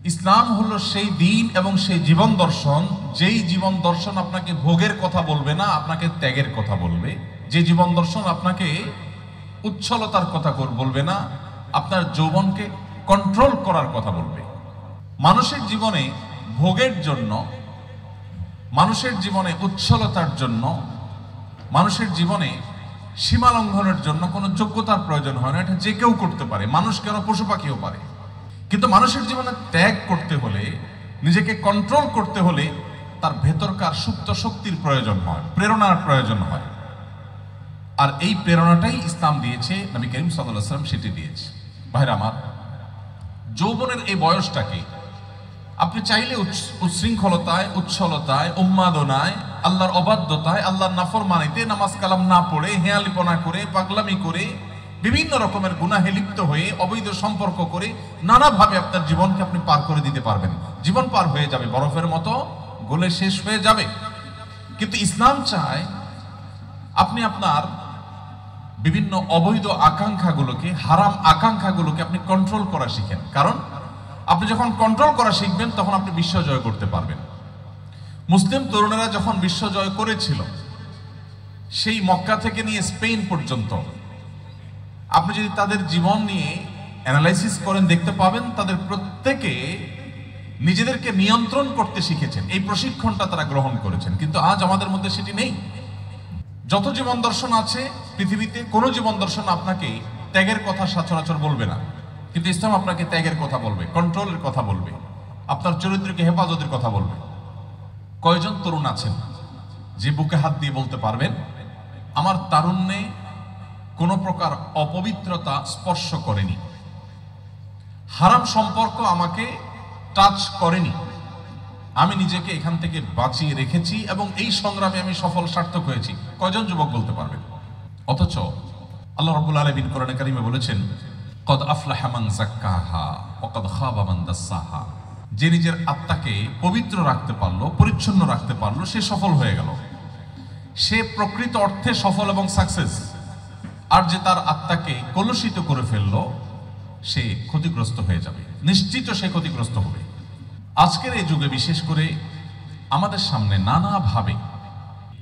ইসলাম হলো সেই দিন এবং সেই জীবন দর্শন, যেই জীবন দর্শন আপনাকে ভোগের কথা বলবে না, আপনাকে ত্যাগের কথা বলবে। যে জীবন দর্শন আপনাকে উচ্ছলতার কথা বলবে না, আপনার যৌবনকে কন্ট্রোল করার কথা বলবে। মানুষের জীবনে ভোগের জন্য, মানুষের জীবনে উচ্ছলতার জন্য, মানুষের জীবনে সীমা লঙ্ঘনের জন্য কোনো যোগ্যতার প্রয়োজন হয় না। এটা যে কেউ করতে পারে, মানুষ কেন, পশু পাখিও পারে। কিন্তু মানুষের জীবনে ত্যাগ করতে হলে, নিজেকে কন্ট্রোল করতে হলে তার ভেতরকার সুপ্ত শক্তির প্রয়োজন হয়, প্রেরণার প্রয়োজন হয়। আর এই প্রেরণাটাই ইসলাম দিয়েছে, নবী করিম সাল্লাল্লাহু আলাইহি ওয়াসাল্লাম সেটি দিয়েছে। ভাইরা আমার, যৌবনের এই বয়সটাকে আপনি চাইলে উচ্ছৃঙ্খলতায়, উচ্ছলতায়, উন্মাদনায়, আল্লাহর অবাধ্যতায়, আল্লাহর নাফরমানিতে, নামাজ কালাম না পড়ে, হেয়ালিপনা করে, পাগলামি করে, বিভিন্ন রকমের গুনাহে লিপ্ত হয়ে, অবৈধ সম্পর্ক করে, নানাভাবে আপনার জীবনকে আপনি পার করে দিতে পারবেন। জীবন পার হয়ে যাবে, বরফের মতো গলে শেষ হয়ে যাবে। কিন্তু ইসলাম চায় আপনি আপনার বিভিন্ন অবৈধ আকাঙ্ক্ষাগুলোকে, হারাম আকাঙ্ক্ষাগুলোকে আপনি কন্ট্রোল করা শিখেন। কারণ আপনি যখন কন্ট্রোল করা শিখবেন, তখন আপনি বিশ্ব জয় করতে পারবেন। মুসলিম তরুণেরা যখন বিশ্ব জয় করেছিল, সেই মক্কা থেকে নিয়ে স্পেন পর্যন্ত, আপনি যদি তাদের জীবন নিয়ে অ্যানালাইসিস করেন, দেখতে পাবেন তাদের প্রত্যেকে নিজেদেরকে নিয়ন্ত্রণ করতে শিখেছেন। এই প্রশিক্ষণটা তারা গ্রহণ করেছেন। কিন্তু আজ আমাদের মধ্যে সেটি নেই। যত জীবন দর্শন আছে পৃথিবীতে, কোন জীবন দর্শন আপনাকে ত্যাগের কথা সচরাচর বলবে না। কিন্তু ইসলাম আপনাকে ত্যাগের কথা বলবে, কন্ট্রোলের কথা বলবে, আপনার চরিত্রকে হেফাজতের কথা বলবে। কয়জন তরুণ আছেন যে বুকে হাত দিয়ে বলতে পারবেন, আমার তারুণ্যে কোনো প্রকার অপবিত্রতা স্পর্শ করেনি, হারাম সম্পর্ক আমাকে টাচ করেনি, আমি নিজেকে এখান থেকে বাঁচিয়ে রেখেছি এবং এই সংগ্রামে আমি সফল সার্থক হয়েছি? কয়জন যুবক বলতে পারবেন? অথচ আল্লাহ রাব্বুল আলামিন কোরআনে কারিমে বলেছেন, কদ আফলাহা মান যাক্কাহা ওয়া কদ খাবা মান দাসসাহা। যে নিজের আত্মাকে পবিত্র রাখতে পারলো, পরিচ্ছন্ন রাখতে পারলো, সে সফল হয়ে গেল, সে প্রকৃত অর্থে সফল এবং সাকসেস। আর যে তার আত্মাকে কলুষিত করে ফেললো, সে ক্ষতিগ্রস্ত হয়ে যাবে, নিশ্চিত সে ক্ষতিগ্রস্ত হবে। আজকের এই যুগে বিশেষ করে আমাদের সামনে নানাভাবে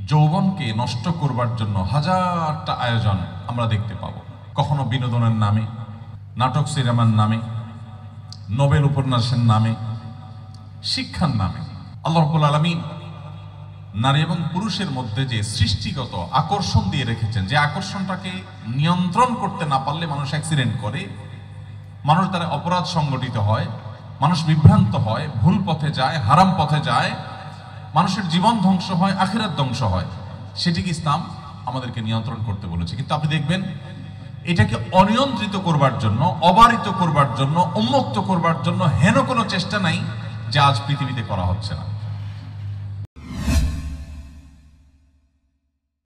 যৌবনকে নষ্ট করবার জন্য হাজারটা আয়োজন আমরা দেখতে পাবো। কখনো বিনোদনের নামে, নাটক সিনেমার নামে, নোবেল উপন্যাসের নামে, শিক্ষার নামে। আল্লাহ রাব্বুল আলামিন নারী এবং পুরুষের মধ্যে যে সৃষ্টিগত আকর্ষণ দিয়ে রেখেছেন, যে আকর্ষণটাকে নিয়ন্ত্রণ করতে না পারলে মানুষ অ্যাক্সিডেন্ট করে, মানুষ দ্বারা অপরাধ সংগঠিত হয়, মানুষ বিভ্রান্ত হয়, ভুল পথে যায়, হারাম পথে যায়, মানুষের জীবন ধ্বংস হয়, আখিরাত ধ্বংস হয়। সেটিকে ইসলাম আমাদেরকে নিয়ন্ত্রণ করতে বলেছে। কিন্তু আপনি দেখবেন এটাকে অনিয়ন্ত্রিত করবার জন্য, অবারিত করবার জন্য, উন্মুক্ত করবার জন্য হেন কোনো চেষ্টা নাই যা আজ পৃথিবীতে করা হচ্ছে না।